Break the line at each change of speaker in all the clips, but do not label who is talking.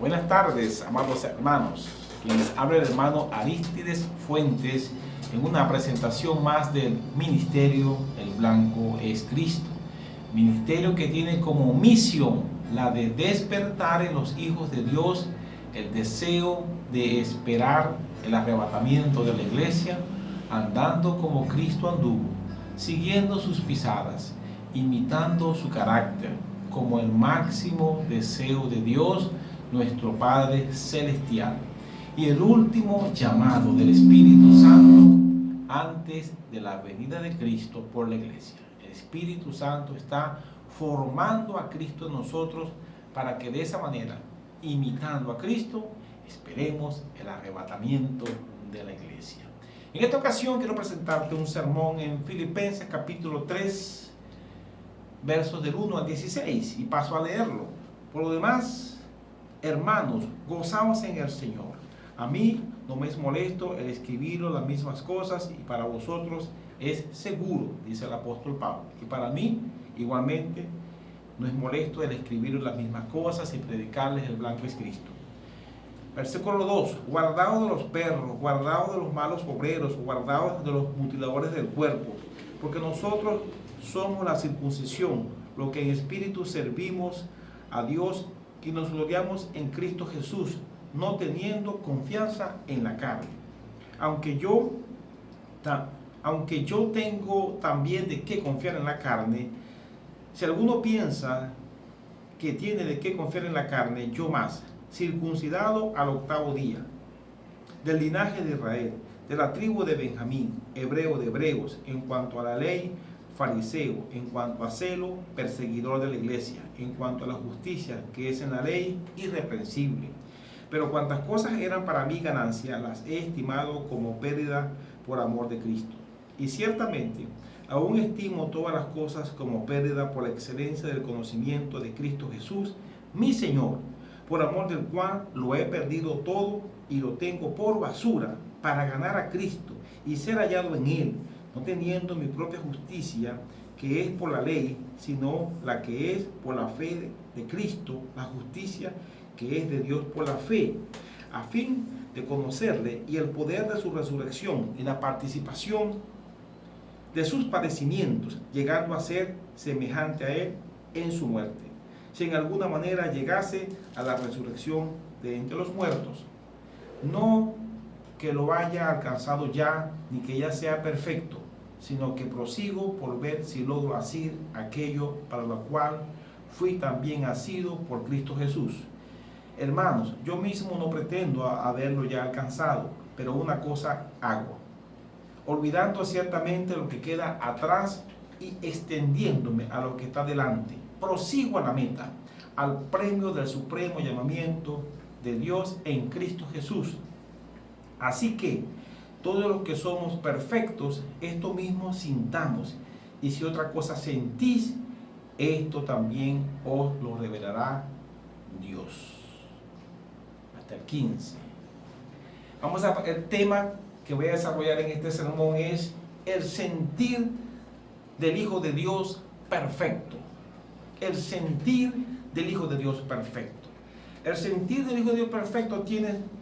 Buenas tardes, amados hermanos. Quienes habla el hermano Arístides Fuentes en una presentación más del Ministerio El Blanco es Cristo. Ministerio que tiene como misión la de despertar en los hijos de Dios el deseo de esperar el arrebatamiento de la iglesia, andando como Cristo anduvo, siguiendo sus pisadas, imitando su carácter, como el máximo deseo de Dios, nuestro Padre Celestial, y el último llamado del Espíritu Santo antes de la venida de Cristo por la iglesia. El Espíritu Santo está formando a Cristo en nosotros para que de esa manera, imitando a Cristo, esperemos el arrebatamiento de la iglesia. En esta ocasión quiero presentarte un sermón en Filipenses capítulo 3, versos del 1 al 16, y paso a leerlo. Por lo demás, hermanos, gozaos en el Señor. A mí no me es molesto el escribir las mismas cosas, y para vosotros es seguro, dice el apóstol Pablo. Y para mí, igualmente, no es molesto el escribir las mismas cosas y predicarles el blanco es Cristo. Versículo 2. Guardaos de los perros, guardaos de los malos obreros, guardaos de los mutiladores del cuerpo, porque nosotros somos la circuncisión, lo que en espíritu servimos a Dios y nos gloriamos en Cristo Jesús, no teniendo confianza en la carne. Aunque yo tengo también de qué confiar en la carne, si alguno piensa que tiene de qué confiar en la carne, yo más, circuncidado al 8º día, del linaje de Israel, de la tribu de Benjamín, hebreo de hebreos, en cuanto a la ley, fariseo, en cuanto a celo, perseguidor de la iglesia, en cuanto a la justicia que es en la ley, irreprensible. Pero cuantas cosas eran para mí ganancia, las he estimado como pérdida por amor de Cristo. Y ciertamente, aún estimo todas las cosas como pérdida por la excelencia del conocimiento de Cristo Jesús, mi Señor, por amor del cual lo he perdido todo y lo tengo por basura para ganar a Cristo y ser hallado en Él, no teniendo mi propia justicia, que es por la ley, sino la que es por la fe de Cristo, la justicia que es de Dios por la fe, a fin de conocerle y el poder de su resurrección y la participación de sus padecimientos, llegando a ser semejante a Él en su muerte, si en alguna manera llegase a la resurrección de entre los muertos. No que lo haya alcanzado ya, ni que ya sea perfecto, sino que prosigo por ver si logro hacer aquello para lo cual fui también asido por Cristo Jesús. Hermanos, yo mismo no pretendo haberlo ya alcanzado, pero una cosa hago, olvidando ciertamente lo que queda atrás y extendiéndome a lo que está delante, prosigo a la meta, al premio del supremo llamamiento de Dios en Cristo Jesús. Así que todos los que somos perfectos, esto mismo sintamos, y si otra cosa sentís, esto también os lo revelará Dios. Hasta el 15. El tema que voy a desarrollar en este sermón es el sentir del Hijo de Dios perfecto. El sentir del Hijo de Dios perfecto. El sentir del Hijo de Dios perfecto tiene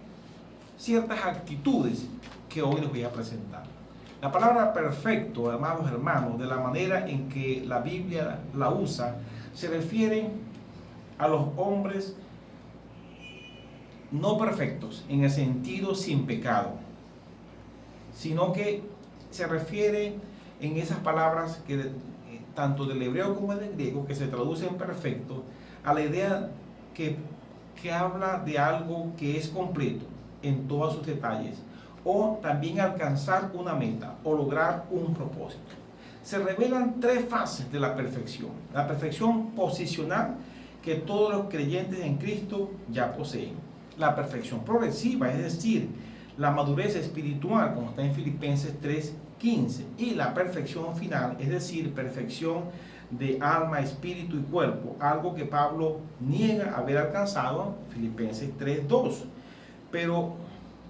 ciertas actitudes que hoy les voy a presentar. La palabra perfecto, amados hermanos, de la manera en que la Biblia la usa, se refiere a los hombres no perfectos, en el sentido sin pecado, sino que se refiere en esas palabras que tanto del hebreo como del griego, que se traducen perfecto, a la idea que habla de algo que es completo en todos sus detalles, o también alcanzar una meta o lograr un propósito. Se revelan tres fases de la perfección. La perfección posicional, que todos los creyentes en Cristo ya poseen. La perfección progresiva, es decir, la madurez espiritual, como está en Filipenses 3:15, y la perfección final, es decir, perfección de alma, espíritu y cuerpo, algo que Pablo niega haber alcanzado en Filipenses 3:2, pero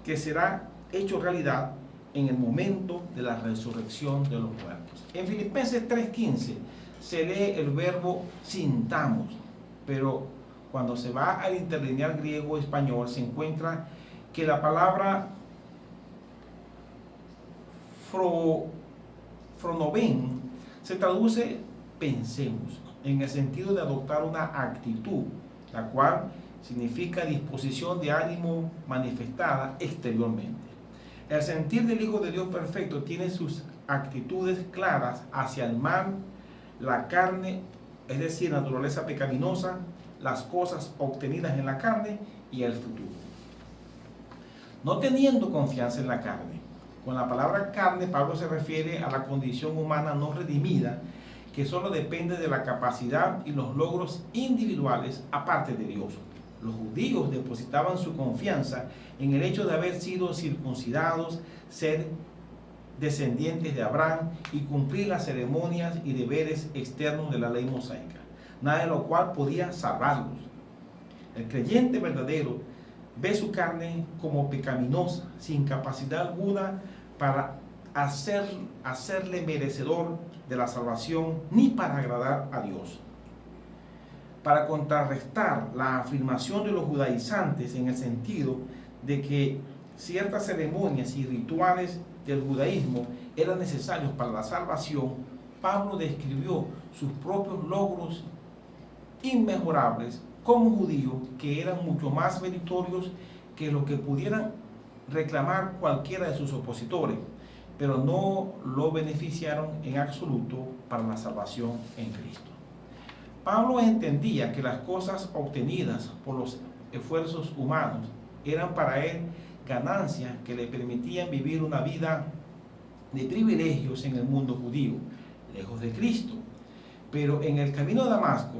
que será hecho realidad en el momento de la resurrección de los muertos. En Filipenses 3:15 se lee el verbo sintamos, pero cuando se va al interlineal griego-español, se encuentra que la palabra fronoven se traduce pensemos, en el sentido de adoptar una actitud, la cual significa disposición de ánimo manifestada exteriormente. El sentir del Hijo de Dios perfecto tiene sus actitudes claras hacia el mal, la carne, es decir, naturaleza pecaminosa, las cosas obtenidas en la carne y el futuro. No teniendo confianza en la carne. Con la palabra carne, Pablo se refiere a la condición humana no redimida, que solo depende de la capacidad y los logros individuales aparte de Dios. Los judíos depositaban su confianza en el hecho de haber sido circuncidados, ser descendientes de Abraham y cumplir las ceremonias y deberes externos de la ley mosaica, nada de lo cual podía salvarlos. El creyente verdadero ve su carne como pecaminosa, sin capacidad alguna para hacerle merecedor de la salvación ni para agradar a Dios. Para contrarrestar la afirmación de los judaizantes en el sentido de que ciertas ceremonias y rituales del judaísmo eran necesarios para la salvación, Pablo describió sus propios logros inmejorables como judío, que eran mucho más meritorios que lo que pudieran reclamar cualquiera de sus opositores, pero no lo beneficiaron en absoluto para la salvación en Cristo. Pablo entendía que las cosas obtenidas por los esfuerzos humanos eran para él ganancias que le permitían vivir una vida de privilegios en el mundo judío, lejos de Cristo. Pero en el camino a Damasco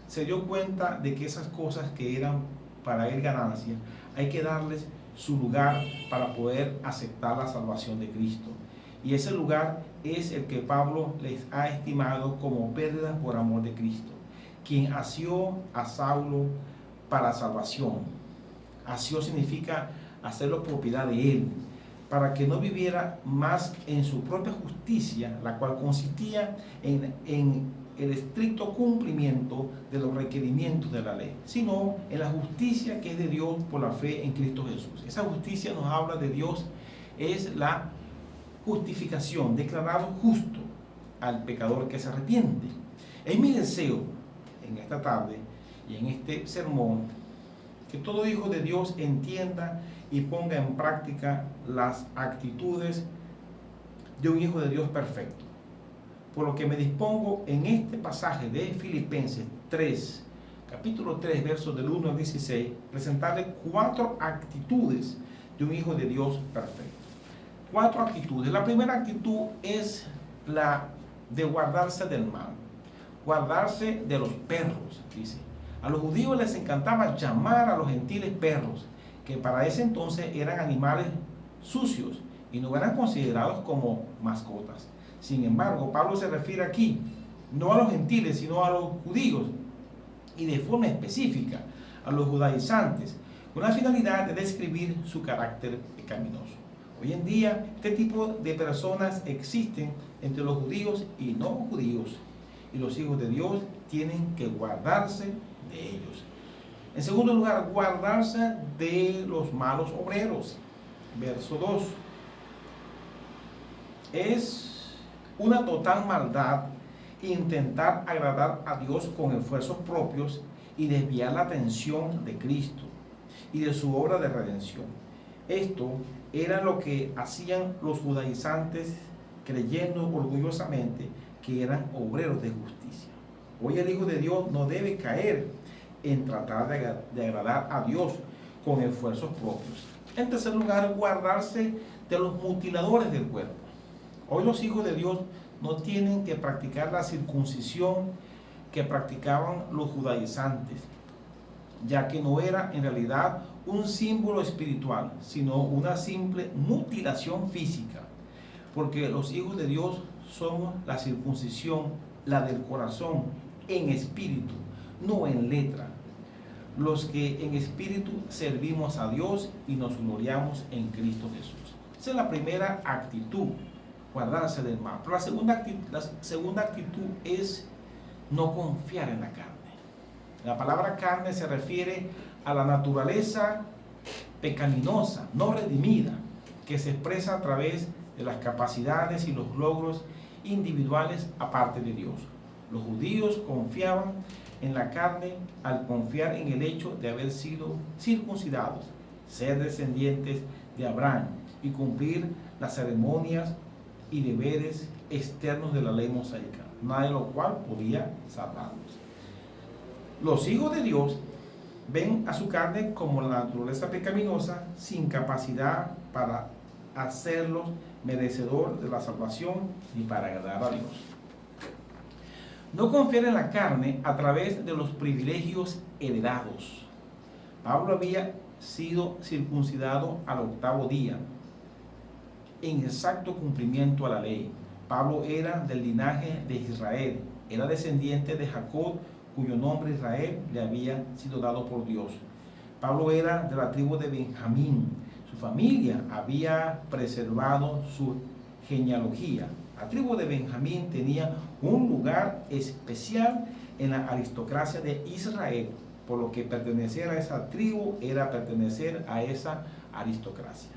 se dio cuenta de que esas cosas que eran para él ganancias, hay que darles su lugar para poder aceptar la salvación de Cristo. Y ese lugar es el que Pablo les ha estimado como pérdida por amor de Cristo, quien asió a Saulo para salvación. Asió significa hacerlo propiedad de él, para que no viviera más en su propia justicia, la cual consistía en el estricto cumplimiento de los requerimientos de la ley, sino en la justicia que es de Dios por la fe en Cristo Jesús. Esa justicia nos habla de Dios, es la justificación, declarado justo al pecador que se arrepiente. Es mi deseo en esta tarde y en este sermón que todo hijo de Dios entienda y ponga en práctica las actitudes de un hijo de Dios perfecto. Por lo que me dispongo en este pasaje de Filipenses 3, capítulo 3, versos del 1 al 16, presentarle 4 actitudes de un hijo de Dios perfecto. 4 actitudes. La primera actitud es la de guardarse del mal, guardarse de los perros, dice. A los judíos les encantaba llamar a los gentiles perros, que para ese entonces eran animales sucios y no eran considerados como mascotas. Sin embargo, Pablo se refiere aquí no a los gentiles, sino a los judíos, y de forma específica a los judaizantes, con la finalidad de describir su carácter pecaminoso. Hoy en día, este tipo de personas existen entre los judíos y no judíos, y los hijos de Dios tienen que guardarse de ellos. En segundo lugar, guardarse de los malos obreros. Verso 2. Es una total maldad intentar agradar a Dios con esfuerzos propios y desviar la atención de Cristo y de su obra de redención. Esto era lo que hacían los judaizantes, creyendo orgullosamente que eran obreros de justicia. Hoy el Hijo de Dios no debe caer en tratar de agradar a Dios con esfuerzos propios. En tercer lugar, guardarse de los mutiladores del cuerpo. Hoy los hijos de Dios no tienen que practicar la circuncisión que practicaban los judaizantes, ya que no era en realidad un símbolo espiritual, sino una simple mutilación física, porque los hijos de Dios somos la circuncisión, la del corazón, en espíritu, no en letra. Los que en espíritu servimos a Dios y nos gloriamos en Cristo Jesús. Esa es la primera actitud, guardarse del mal. Pero la segunda actitud es no confiar en la carne. La palabra carne se refiere a la naturaleza pecaminosa, no redimida, que se expresa a través de las capacidades y los logros individuales aparte de Dios. Los judíos confiaban en la carne al confiar en el hecho de haber sido circuncidados, ser descendientes de Abraham y cumplir las ceremonias y deberes externos de la ley mosaica, nada de lo cual podía salvarlos. Los hijos de Dios ven a su carne como la naturaleza pecaminosa sin capacidad para hacerlos merecedor de la salvación ni para agradar a Dios. No confiar en la carne a través de los privilegios heredados. Pablo había sido circuncidado al 8º día, en exacto cumplimiento a la ley. Pablo era del linaje de Israel, era descendiente de Jacob, cuyo nombre Israel le había sido dado por Dios. Pablo era de la tribu de Benjamín. Su familia había preservado su genealogía. La tribu de Benjamín tenía un lugar especial en la aristocracia de Israel, por lo que pertenecer a esa tribu era pertenecer a esa aristocracia.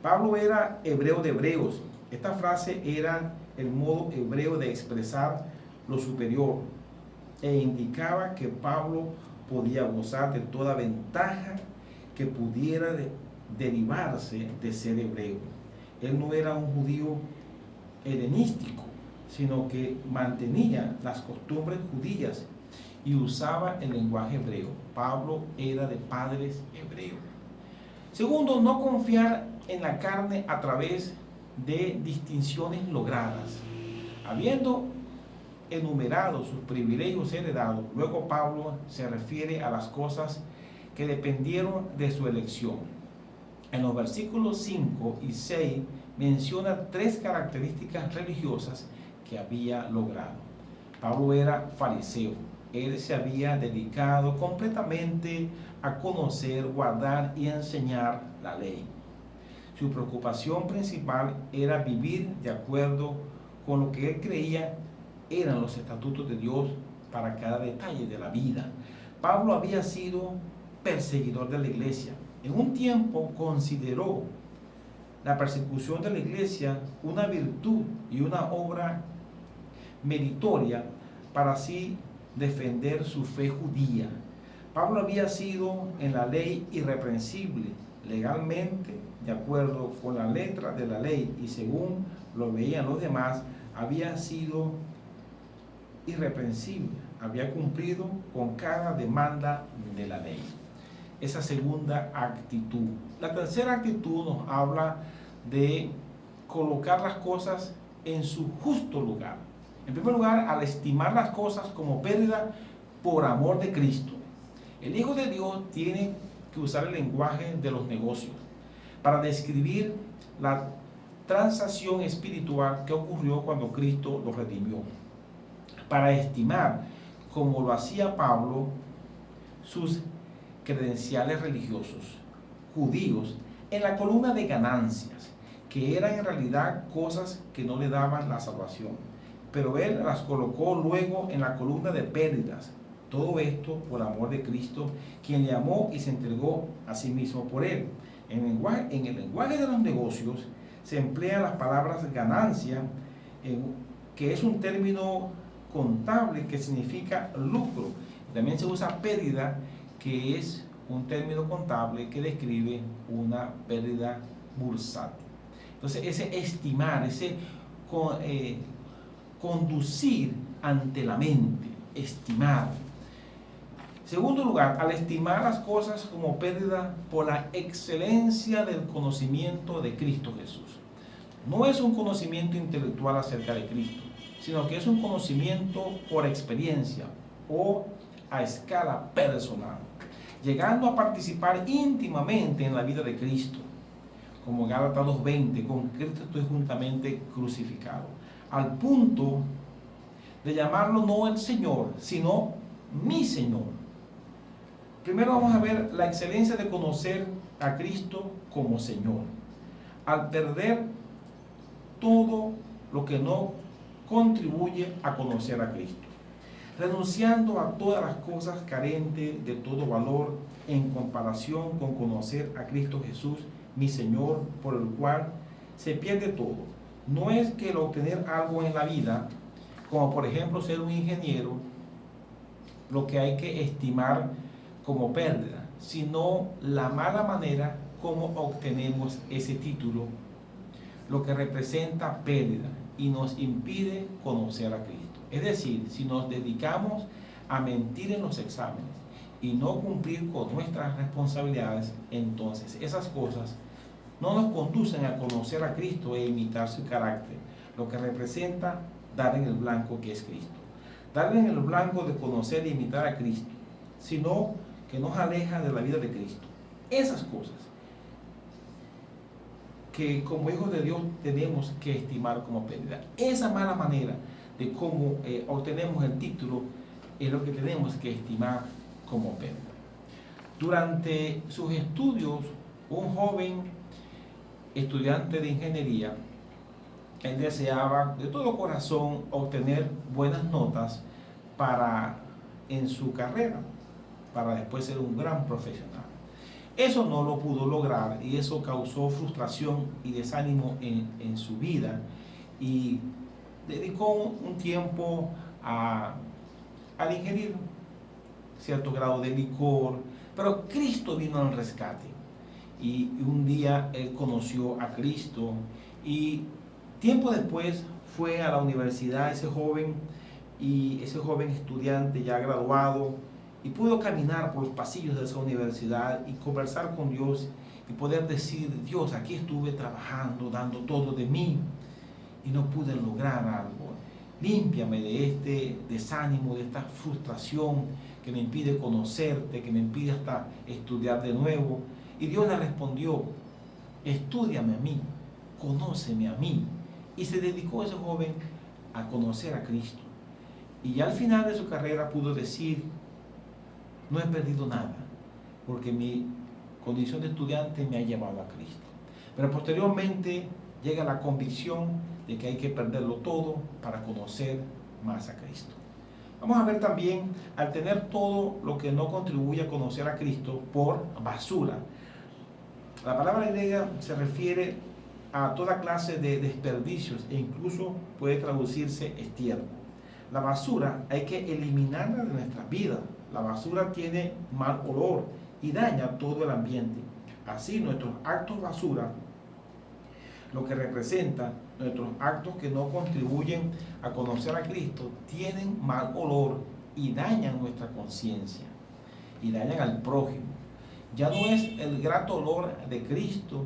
Pablo era hebreo de hebreos. Esta frase era el modo hebreo de expresar lo superior e indicaba que Pablo podía gozar de toda ventaja que pudiera derivarse de ser hebreo. Él no era un judío helenístico, sino que mantenía las costumbres judías y usaba el lenguaje hebreo. Pablo era de padres hebreos. Segundo, no confiar en la carne a través de distinciones logradas. Habiendo enumerado sus privilegios heredados, luego Pablo se refiere a las cosas que dependieron de su elección. En los versículos 5 y 6 menciona 3 características religiosas que había logrado. Pablo era fariseo. Él se había dedicado completamente a conocer, guardar y enseñar la ley. Su preocupación principal era vivir de acuerdo con lo que él creía eran los estatutos de Dios para cada detalle de la vida. Pablo había sido perseguidor de la iglesia. En un tiempo consideró la persecución de la iglesia una virtud y una obra meritoria para así defender su fe judía. Pablo había sido en la ley irreprensible, legalmente, de acuerdo con la letra de la ley y según lo veían los demás, había sido irreprensible, había cumplido con cada demanda de la ley. Esa segunda actitud. La tercera actitud nos habla de colocar las cosas en su justo lugar. En primer lugar, al estimar las cosas como pérdida por amor de Cristo. El Hijo de Dios tiene que usar el lenguaje de los negocios para describir la transacción espiritual que ocurrió cuando Cristo lo redimió. Para estimar, como lo hacía Pablo, sus credenciales religiosos judíos en la columna de ganancias, que eran en realidad cosas que no le daban la salvación, pero él las colocó luego en la columna de pérdidas. Todo esto por amor de Cristo, quien le amó y se entregó a sí mismo por él. En el lenguaje de los negocios se emplean las palabras ganancia, que es un término contable que significa lucro. También se usa pérdida, que es un término contable que describe una pérdida bursátil. Entonces, ese estimar, ese conducir ante la mente, estimar. Segundo lugar, al estimar las cosas como pérdida por la excelencia del conocimiento de Cristo Jesús. No es un conocimiento intelectual acerca de Cristo, sino que es un conocimiento por experiencia o a escala personal, llegando a participar íntimamente en la vida de Cristo, como Gálatas 2:20, con Cristo estoy juntamente crucificado, al punto de llamarlo no el Señor, sino mi Señor. Primero vamos a ver la excelencia de conocer a Cristo como Señor, al perder todo lo que no contribuye a conocer a Cristo. renunciando a todas las cosas carentes de todo valor en comparación con conocer a Cristo Jesús, mi Señor, por el cual se pierde todo. No es que el obtener algo en la vida, como por ejemplo ser un ingeniero, lo que hay que estimar como pérdida, sino la mala manera como obtenemos ese título, lo que representa pérdida y nos impide conocer a Cristo. Es decir, si nos dedicamos a mentir en los exámenes y no cumplir con nuestras responsabilidades, entonces esas cosas no nos conducen a conocer a Cristo e imitar su carácter, lo que representa dar en el blanco que es Cristo. Dar en el blanco de conocer e imitar a Cristo, sino que nos aleja de la vida de Cristo. Esas cosas que como hijos de Dios tenemos que estimar como pérdida. Esa mala manera de cómo obtenemos el título es lo que tenemos que estimar como pérdida. Durante sus estudios, un joven estudiante de ingeniería, él deseaba de todo corazón obtener buenas notas en su carrera, para después ser un gran profesional. Eso no lo pudo lograr y eso causó frustración y desánimo en su vida, y dedicó un tiempo al ingerir cierto grado de licor, pero Cristo vino al rescate y un día él conoció a Cristo, y tiempo después fue a la universidad ese joven estudiante ya graduado, y pudo caminar por los pasillos de esa universidad y conversar con Dios y poder decir: Dios, aquí estuve trabajando, dando todo de mí y no pude lograr algo. Límpiame de este desánimo, de esta frustración que me impide conocerte, que me impide hasta estudiar de nuevo. Y Dios le respondió: estúdiame a mí, conóceme a mí. Y se dedicó ese joven a conocer a Cristo. Y ya al final de su carrera pudo decir: no he perdido nada, porque mi condición de estudiante me ha llevado a Cristo. Pero posteriormente llega la convicción de que hay que perderlo todo para conocer más a Cristo. Vamos a ver también, al tener todo lo que no contribuye a conocer a Cristo por basura. La palabra griega se refiere a toda clase de desperdicios e incluso puede traducirse estiércol. La basura hay que eliminarla de nuestras vidas. La basura tiene mal olor y daña todo el ambiente. Así nuestros actos basura, lo que representa nuestros actos que no contribuyen a conocer a Cristo, tienen mal olor y dañan nuestra conciencia y dañan al prójimo. Ya no es el grato olor de Cristo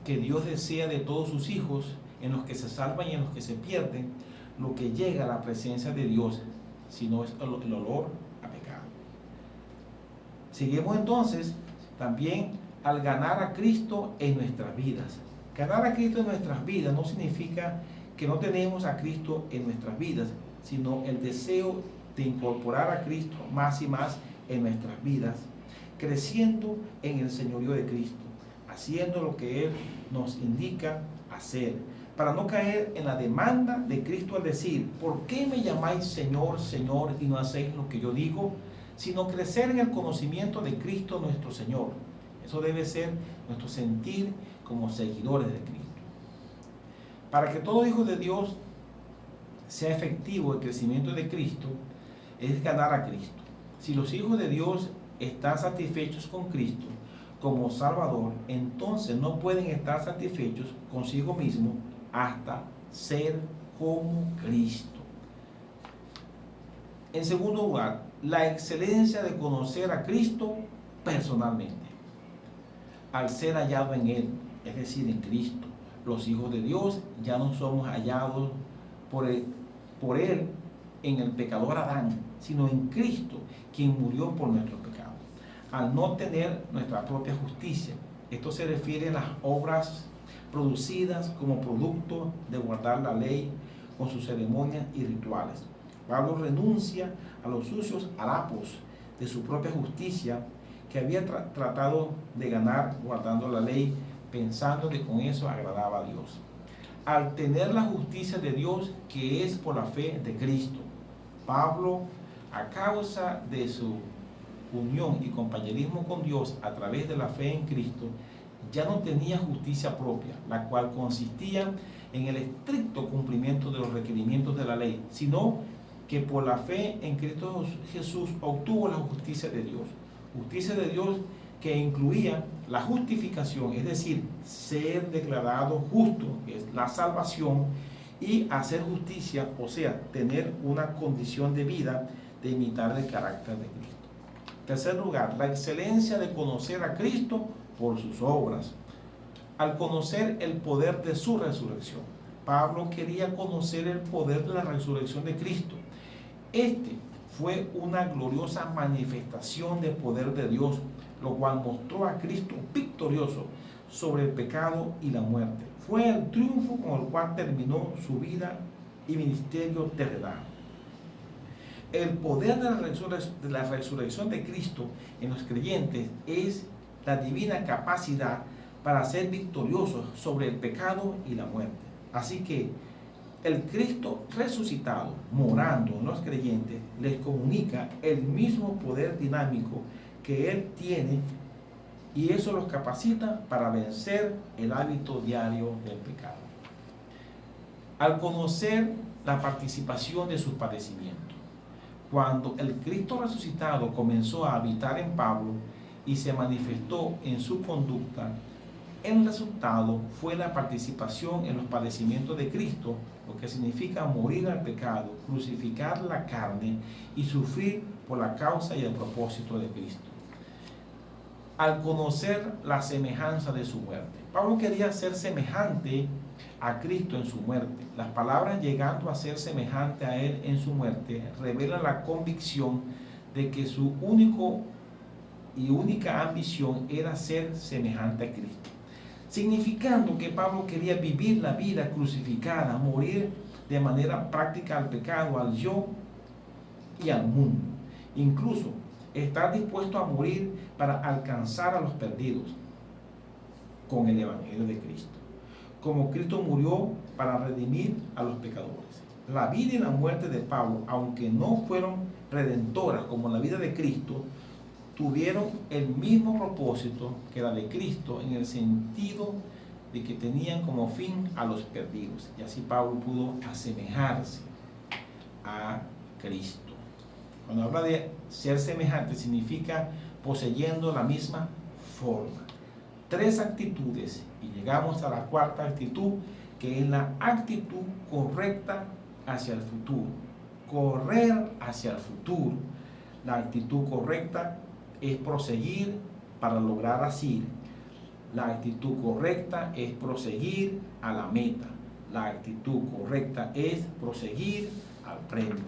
que Dios desea de todos sus hijos, en los que se salvan y en los que se pierden, lo que llega a la presencia de Dios, sino es el olor a pecado. Seguimos entonces también al ganar a Cristo en nuestras vidas. Ganar a Cristo en nuestras vidas no significa que no tenemos a Cristo en nuestras vidas, sino el deseo de incorporar a Cristo más y más en nuestras vidas, creciendo en el señorío de Cristo, haciendo lo que Él nos indica hacer, para no caer en la demanda de Cristo al decir: ¿por qué me llamáis Señor, Señor, y no hacéis lo que yo digo? Sino crecer en el conocimiento de Cristo nuestro Señor. Eso debe ser nuestro sentir como seguidores de Cristo. Para que todo hijo de Dios sea efectivo el crecimiento de Cristo, es ganar a Cristo. Si los hijos de Dios están satisfechos con Cristo como Salvador, entonces no pueden estar satisfechos consigo mismos hasta ser como Cristo. En segundo lugar, la excelencia de conocer a Cristo personalmente. Al ser hallado en Él, es decir, en Cristo, los hijos de Dios ya no somos hallados por Él en el pecador Adán, sino en Cristo, quien murió por nuestros pecados. Al no tener nuestra propia justicia, esto se refiere a las obras producidas como producto de guardar la ley con sus ceremonias y rituales. Pablo renuncia a los sucios harapos de su propia justicia que había tratado de ganar guardando la ley, pensando que con eso agradaba a Dios. Al tener la justicia de Dios, que es por la fe de Cristo, Pablo, a causa de su unión y compañerismo con Dios a través de la fe en Cristo, ya no tenía justicia propia, la cual consistía en el estricto cumplimiento de los requerimientos de la ley, sino que por la fe en Cristo Jesús obtuvo la justicia de Dios. Justicia de Dios que incluía la justificación, es decir, ser declarado justo, que es la salvación, y hacer justicia, o sea, tener una condición de vida de imitar el carácter de Cristo. En tercer lugar, la excelencia de conocer a Cristo por sus obras. Al conocer el poder de su resurrección, Pablo quería conocer el poder de la resurrección de Cristo. Este fue una gloriosa manifestación del poder de Dios, lo cual mostró a Cristo victorioso sobre el pecado y la muerte. Fue el triunfo con el cual terminó su vida y ministerio terrenal. El poder de la resurrección de Cristo en los creyentes es la divina capacidad para ser victoriosos sobre el pecado y la muerte. Así que el Cristo resucitado, morando en los creyentes, les comunica el mismo poder dinámico que Él tiene, y eso los capacita para vencer el hábito diario del pecado. Al conocer la participación de sus padecimientos, cuando el Cristo resucitado comenzó a habitar en Pablo y se manifestó en su conducta, el resultado fue la participación en los padecimientos de Cristo, lo que significa morir al pecado, crucificar la carne y sufrir por la causa y el propósito de Cristo. Al conocer la semejanza de su muerte, Pablo quería ser semejante a Cristo en su muerte. Las palabras "llegando a ser semejante a Él en su muerte" revelan la convicción de que su única ambición era ser semejante a Cristo, significando que Pablo quería vivir la vida crucificada, morir de manera práctica al pecado, al yo y al mundo, incluso estar dispuesto a morir para alcanzar a los perdidos con el Evangelio de Cristo, como Cristo murió para redimir a los pecadores. La vida y la muerte de Pablo, aunque no fueron redentoras como la vida de Cristo, tuvieron el mismo propósito que la de Cristo, en el sentido de que tenían como fin a los perdidos. Y así Pablo pudo asemejarse a Cristo. Cuando habla de ser semejante, significa poseyendo la misma forma. 3 actitudes, y llegamos a la cuarta actitud, que es la actitud correcta hacia el futuro. Correr hacia el futuro. La actitud correcta es proseguir para lograr asir. La actitud correcta es proseguir a la meta. La actitud correcta es proseguir al premio.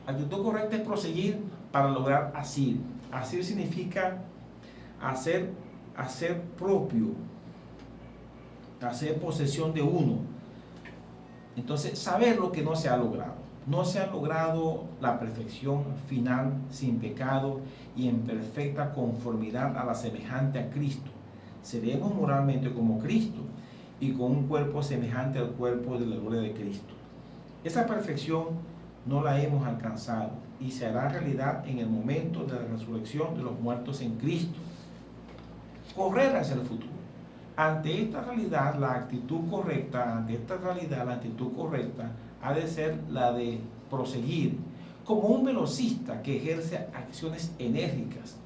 La actitud correcta es proseguir para lograr asir. Asir significa hacer propio, hacer posesión de uno. Entonces, saber lo que no se ha logrado. No se ha logrado la perfección final sin pecado y en perfecta conformidad a la semejante a Cristo. Seremos moralmente como Cristo y con un cuerpo semejante al cuerpo de la gloria de Cristo. Esa perfección no la hemos alcanzado y se hará realidad en el momento de la resurrección de los muertos en Cristo. Correr hacia el futuro. Ante esta realidad, la actitud correcta, ha de ser la de proseguir como un velocista que ejerce acciones enérgicas.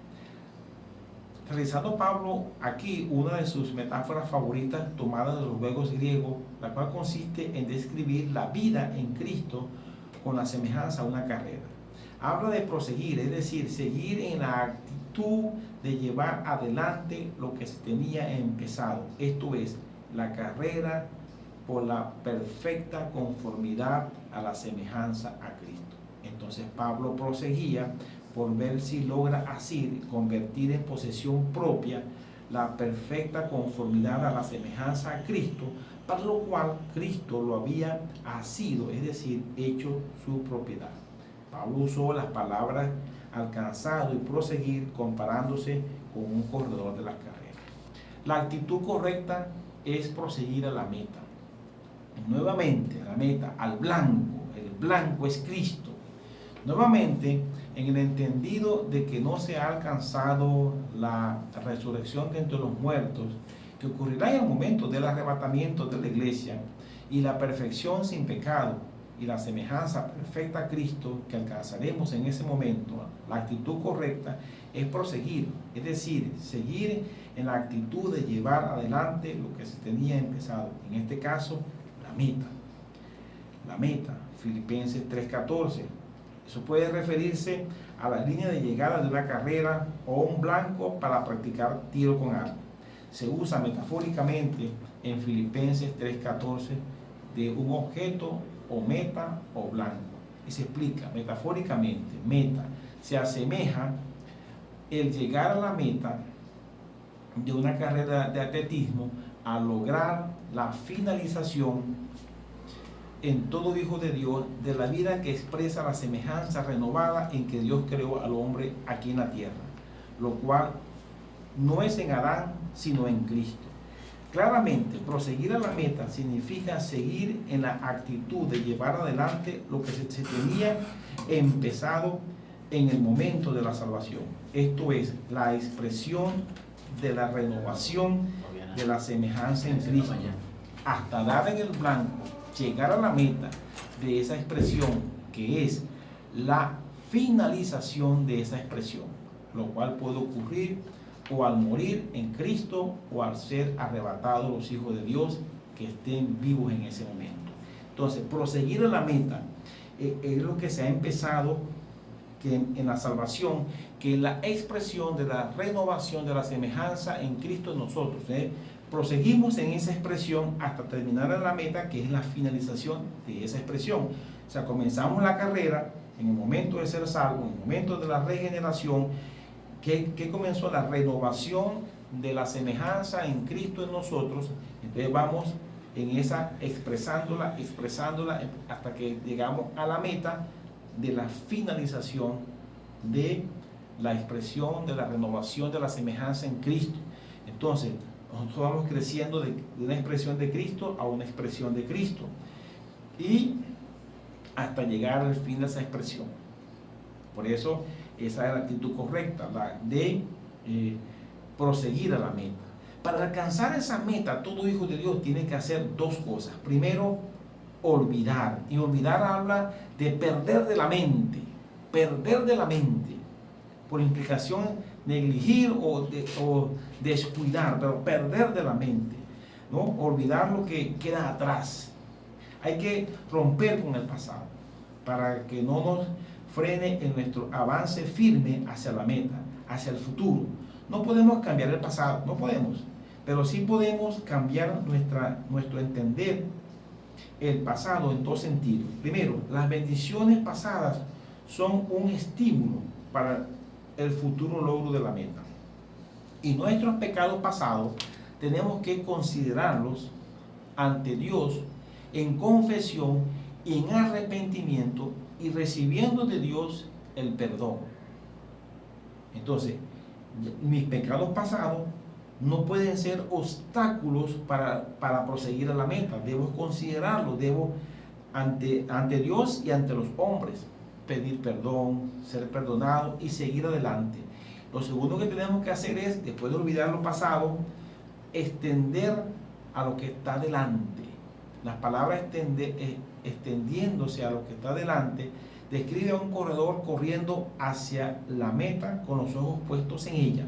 Realizando Pablo aquí una de sus metáforas favoritas tomadas de los juegos griegos, la cual consiste en describir la vida en Cristo con la semejanza a una carrera. Habla de proseguir, es decir, seguir en la actitud de llevar adelante lo que se tenía empezado. Esto es, la carrera por la perfecta conformidad a la semejanza a Cristo. Entonces Pablo proseguía por ver si logra así convertir en posesión propia la perfecta conformidad a la semejanza a Cristo, para lo cual Cristo lo había asido, es decir, hecho su propiedad. Pablo usó las palabras alcanzado y proseguir comparándose con un corredor de las carreras. La actitud correcta es proseguir a la meta. Nuevamente, a la meta, al blanco. El blanco es Cristo. Nuevamente, en el entendido de que no se ha alcanzado la resurrección de entre los muertos, que ocurrirá en el momento del arrebatamiento de la iglesia, y la perfección sin pecado, y la semejanza perfecta a Cristo que alcanzaremos en ese momento, la actitud correcta es proseguir, es decir, seguir en la actitud de llevar adelante lo que se tenía empezado. En este caso, la meta. La meta, Filipenses 3:14. Eso puede referirse a la línea de llegada de una carrera o un blanco para practicar tiro con arco. Se usa metafóricamente en Filipenses 3:14 de un objeto o meta o blanco. Y se explica metafóricamente, meta, se asemeja el llegar a la meta de una carrera de atletismo a lograr la finalización en todo hijo de Dios de la vida que expresa la semejanza renovada en que Dios creó al hombre aquí en la tierra, lo cual no es en Adán sino en Cristo. Claramente, proseguir a la meta significa seguir en la actitud de llevar adelante lo que se tenía empezado en el momento de la salvación. Esto es la expresión de la renovación de la semejanza en Cristo, hasta dar en el blanco, llegar a la meta de esa expresión, que es la finalización de esa expresión, lo cual puede ocurrir o al morir en Cristo o al ser arrebatados los hijos de Dios que estén vivos en ese momento. Entonces, proseguir a la meta es lo que se ha empezado que en la salvación, que es la expresión de la renovación de la semejanza en Cristo en nosotros. Proseguimos en esa expresión hasta terminar en la meta, que es la finalización de esa expresión. O sea, comenzamos la carrera en el momento de ser salvo, en el momento de la regeneración, que comenzó la renovación de la semejanza en Cristo en nosotros. Entonces vamos en esa expresándola hasta que llegamos a la meta de la finalización de la expresión de la renovación de la semejanza en Cristo. Entonces nosotros vamos creciendo de una expresión de Cristo a una expresión de Cristo, y hasta llegar al fin de esa expresión. Por eso esa es la actitud correcta, la de proseguir a la meta. Para alcanzar esa meta, todo hijo de Dios tiene que hacer dos cosas. Primero, olvidar. Y olvidar habla de perder de la mente. Perder de la mente. Por implicación, negligir o descuidar, pero perder de la mente, ¿no? Olvidar lo que queda atrás. Hay que romper con el pasado para que no nos frene en nuestro avance firme hacia la meta, hacia el futuro. No podemos cambiar el pasado, no podemos, pero sí podemos cambiar nuestro entender el pasado en dos sentidos. Primero, las bendiciones pasadas son un estímulo para el futuro logro de la meta. Y nuestros pecados pasados tenemos que considerarlos ante Dios en confesión y en arrepentimiento, y recibiendo de Dios el perdón. Entonces, mis pecados pasados no pueden ser obstáculos para proseguir a la meta. Debo considerarlo, debo ante Dios y ante los hombres pedir perdón, ser perdonado y seguir adelante. Lo segundo que tenemos que hacer es, después de olvidar lo pasado, extender a lo que está delante. Las palabras extendiéndose a lo que está delante describe a un corredor corriendo hacia la meta con los ojos puestos en ella.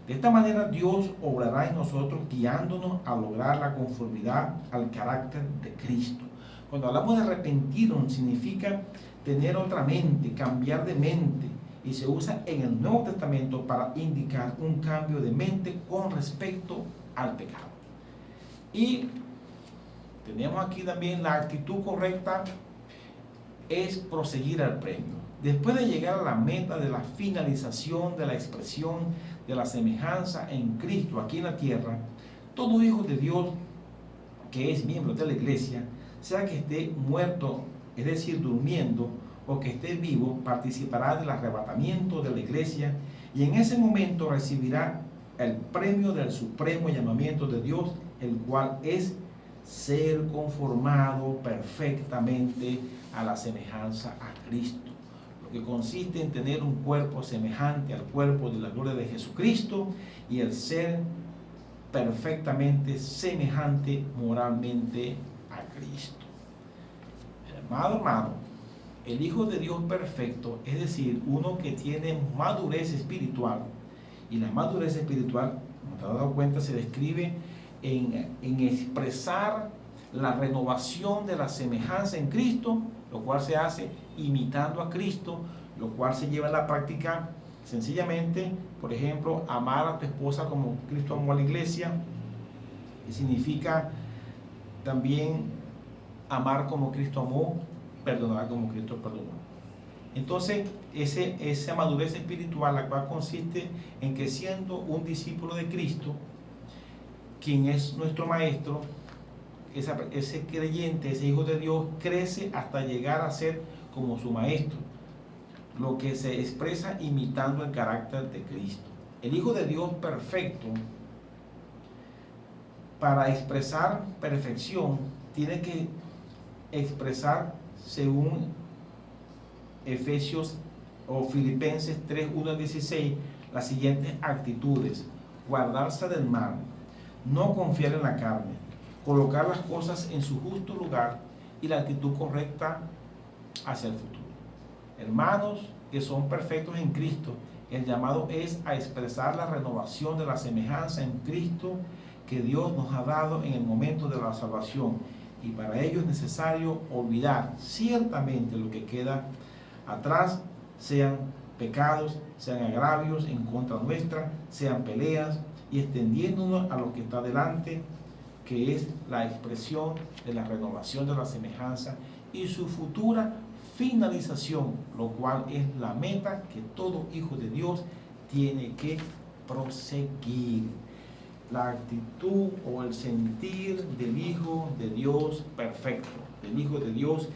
De esta manera Dios obrará en nosotros, guiándonos a lograr la conformidad al carácter de Cristo. Cuando hablamos de arrepentirnos, significa tener otra mente, cambiar de mente, y se usa en el Nuevo Testamento para indicar un cambio de mente con respecto al pecado. Y tenemos aquí también la actitud correcta, es proseguir al premio. Después de llegar a la meta de la finalización de la expresión de la semejanza en Cristo aquí en la tierra, todo hijo de Dios que es miembro de la iglesia, sea que esté muerto, es decir, durmiendo, o que esté vivo, participará del arrebatamiento de la iglesia, y en ese momento recibirá el premio del supremo llamamiento de Dios, el cual es ser conformado perfectamente a la semejanza a Cristo. que consiste en tener un cuerpo semejante al cuerpo de la gloria de Jesucristo y el ser perfectamente semejante moralmente a Cristo. Hermano, el Hijo de Dios perfecto, es decir, uno que tiene madurez espiritual, y la madurez espiritual, como te has dado cuenta, se describe en expresar la renovación de la semejanza en Cristo, lo cual se hace imitando a Cristo, lo cual se lleva a la práctica sencillamente, por ejemplo, amar a tu esposa como Cristo amó a la iglesia, que significa también amar como Cristo amó, perdonar como Cristo perdonó. Entonces, esa madurez espiritual, la cual consiste en que siendo un discípulo de Cristo, quien es nuestro maestro, ese creyente, ese hijo de Dios, crece hasta llegar a ser como su maestro, lo que se expresa imitando el carácter de Cristo. El Hijo de Dios perfecto, para expresar perfección, tiene que expresar, según Efesios o Filipenses 3, 1 al 16, las siguientes actitudes: guardarse del mal, no confiar en la carne, colocar las cosas en su justo lugar y la actitud correcta hacia el futuro. Hermanos que son perfectos en Cristo, el llamado es a expresar la renovación de la semejanza en Cristo que Dios nos ha dado en el momento de la salvación, y para ello es necesario olvidar ciertamente lo que queda atrás, sean pecados, sean agravios en contra nuestra, sean peleas, y extendiéndonos a lo que está delante, que es la expresión de la renovación de la semejanza y su futura finalización, lo cual es la meta que todo hijo de Dios tiene que proseguir. La actitud o el sentir del Hijo de Dios perfecto, del Hijo de Dios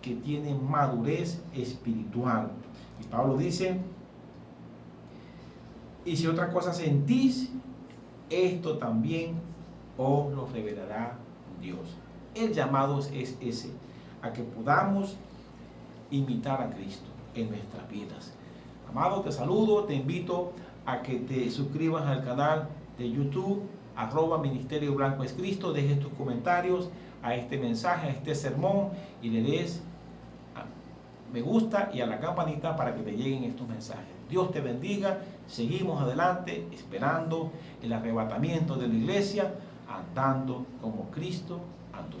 que tiene madurez espiritual. Y Pablo dice: y si otra cosa sentís, esto también os lo revelará Dios. El llamado es ese, a que podamos imitar a Cristo en nuestras vidas. Amado, te saludo, te invito a que te suscribas al canal de YouTube, @Ministerio Blanco es Cristo, dejes tus comentarios a este mensaje, a este sermón, y le des me gusta y a la campanita para que te lleguen estos mensajes. Dios te bendiga, seguimos adelante esperando el arrebatamiento de la iglesia, andando como Cristo andó.